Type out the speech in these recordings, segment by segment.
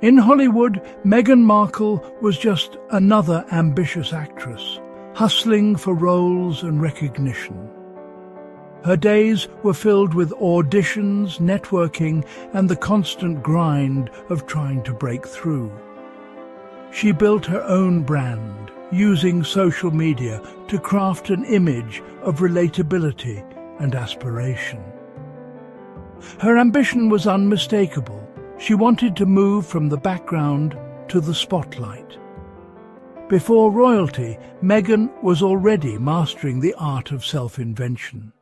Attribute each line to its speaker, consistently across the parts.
Speaker 1: In Hollywood, Meghan Markle was just another ambitious actress, hustling for roles and recognition. Her days were filled with auditions, networking, and the constant grind of trying to break through. She built her own brand, using social media to craft an image of relatability and aspiration. Her ambition was unmistakable. She wanted to move from the background to the spotlight. Before royalty, Meghan was already mastering the art of self-invention.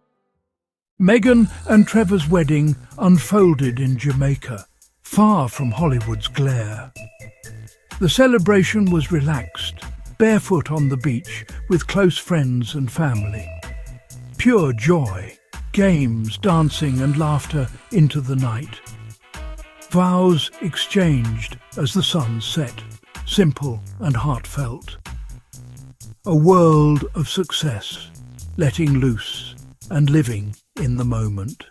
Speaker 1: Meghan and Trevor's wedding unfolded in Jamaica, far from Hollywood's glare. The celebration was relaxed, barefoot on the beach with close friends and family. Pure joy, games, dancing and laughter into the night. Vows exchanged as the sun set, simple and heartfelt. A world of success, letting loose and living in the moment.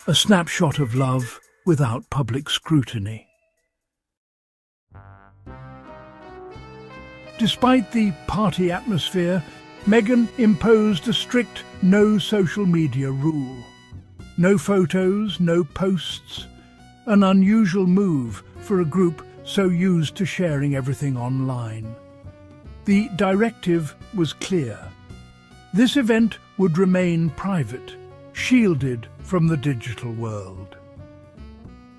Speaker 1: A snapshot of love without public scrutiny. Despite the party atmosphere, Meghan imposed a strict no social media rule. No photos, no posts, an unusual move for a group so used to sharing everything online. The directive was clear. This event would remain private, shielded from the digital world.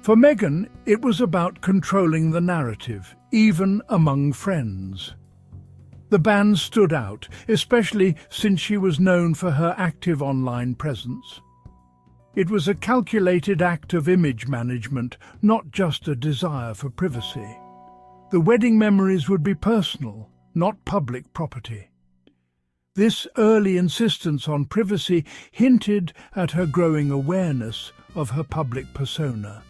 Speaker 1: For Meghan, it was about controlling the narrative, even among friends. The ban stood out, especially since she was known for her active online presence. It was a calculated act of image management, not just a desire for privacy. The wedding memories would be personal, not public property. This early insistence on privacy hinted at her growing awareness of her public persona.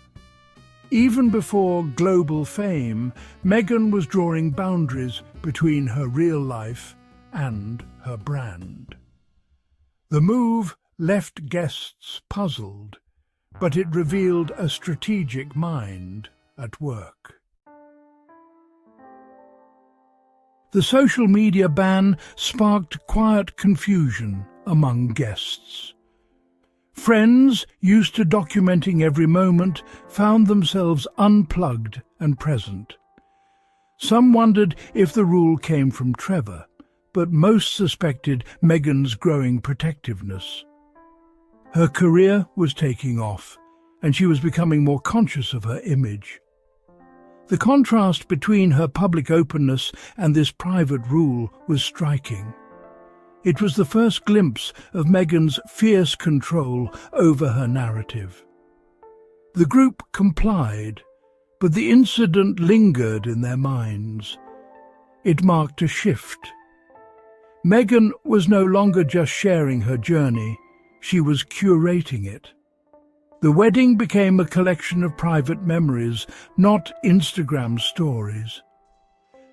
Speaker 1: Even before global fame, Meghan was drawing boundaries between her real life and her brand. The move left guests puzzled, but it revealed a strategic mind at work. The social media ban sparked quiet confusion among guests. Friends, used to documenting every moment, found themselves unplugged and present. Some wondered if the rule came from Trevor, but most suspected Meghan's growing protectiveness. Her career was taking off, and she was becoming more conscious of her image. The contrast between her public openness and this private rule was striking. It was the first glimpse of Meghan's fierce control over her narrative. The group complied, but the incident lingered in their minds. It marked a shift. Meghan was no longer just sharing her journey, she was curating it. The wedding became a collection of private memories, not Instagram stories.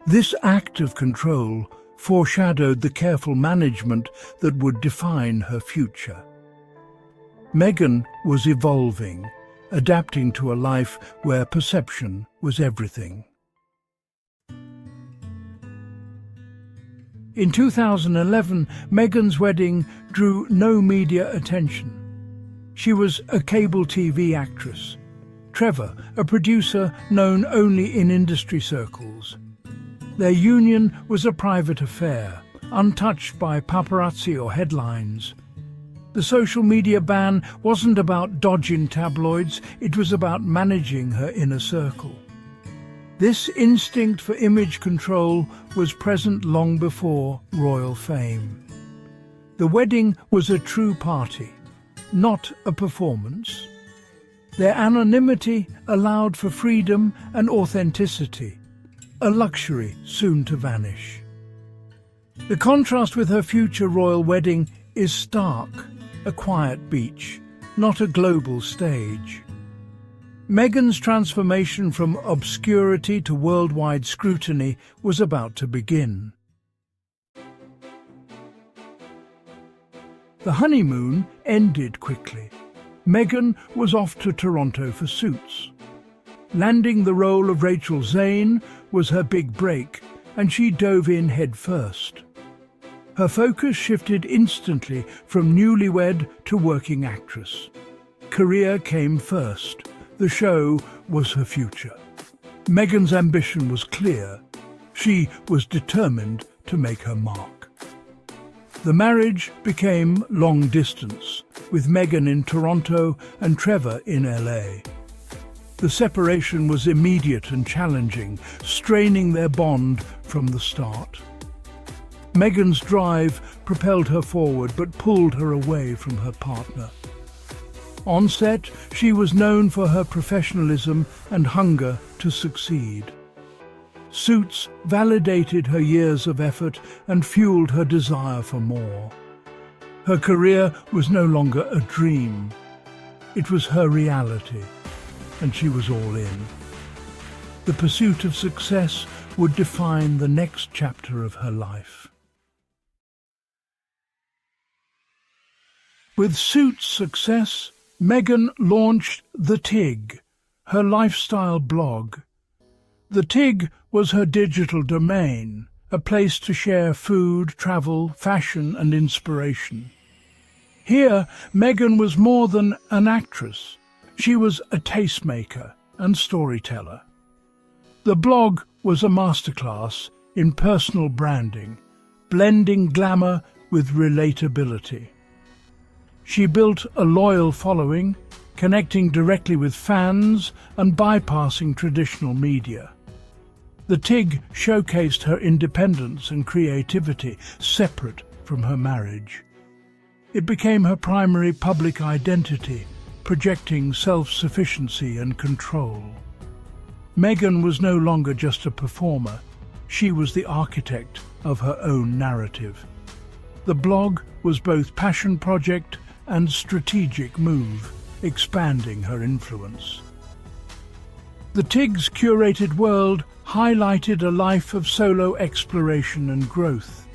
Speaker 1: This act of control foreshadowed the careful management that would define her future. Meghan was evolving, adapting to a life where perception was everything. In 2011, Meghan's wedding drew no media attention. She was a cable TV actress. Trevor, a producer known only in industry circles. Their union was a private affair, untouched by paparazzi or headlines. The social media ban wasn't about dodging tabloids, it was about managing her inner circle. This instinct for image control was present long before royal fame. The wedding was a true party, not a performance. Their anonymity allowed for freedom and authenticity, a luxury soon to vanish. The contrast with her future royal wedding is stark, a quiet beach, not a global stage. Meghan's transformation from obscurity to worldwide scrutiny was about to begin. The honeymoon ended quickly. Meghan was off to Toronto for Suits. Landing the role of Rachel Zane was her big break, and she dove in head first. Her focus shifted instantly from newlywed to working actress. Career came first. The show was her future. Meghan's ambition was clear. She was determined to make her mark. The marriage became long distance, with Meghan in Toronto and Trevor in LA. The separation was immediate and challenging, straining their bond from the start. Meghan's drive propelled her forward but pulled her away from her partner. On set, she was known for her professionalism and hunger to succeed. Suits validated her years of effort and fueled her desire for more. Her career was no longer a dream. It was her reality, and she was all in. The pursuit of success would define the next chapter of her life. With Suits' success, Meghan launched The Tig, her lifestyle blog. The Tig was her digital domain, a place to share food, travel, fashion and inspiration. Here, Meghan was more than an actress. She was a tastemaker and storyteller. The blog was a masterclass in personal branding, blending glamour with relatability. She built a loyal following, connecting directly with fans and bypassing traditional media. The Tig showcased her independence and creativity, separate from her marriage. It became her primary public identity, projecting self-sufficiency and control. Meghan was no longer just a performer. She was the architect of her own narrative. The blog was both passion project and strategic move, expanding her influence. The Tig's curated world highlighted a life of solo exploration and growth.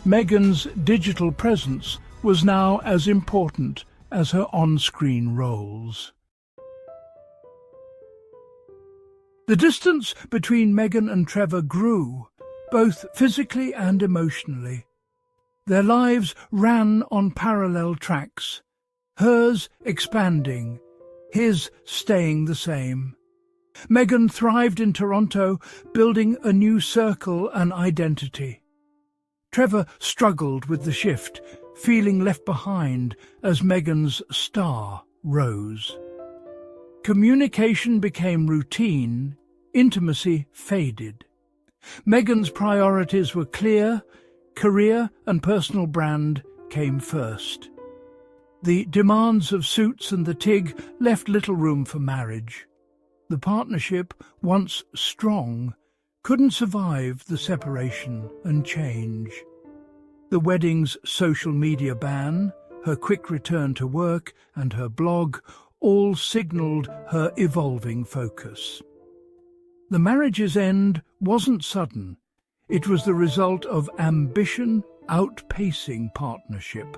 Speaker 1: Meghan's digital presence was now as important as her on-screen roles. The distance between Meghan and Trevor grew, both physically and emotionally. Their lives ran on parallel tracks, hers expanding, his staying the same. Meghan thrived in Toronto, building a new circle and identity. Trevor struggled with the shift, feeling left behind as Meghan's star rose. Communication became routine, intimacy faded. Meghan's priorities were clear. Career and personal brand came first. The demands of Suits and the Tig left little room for marriage. The partnership, once strong, couldn't survive the separation and change. The wedding's social media ban, her quick return to work, and her blog all signalled her evolving focus. The marriage's end wasn't sudden. It was the result of ambition outpacing partnership.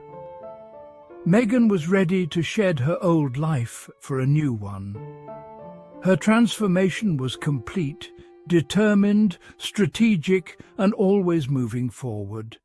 Speaker 1: Meghan was ready to shed her old life for a new one. Her transformation was complete, determined, strategic, and always moving forward.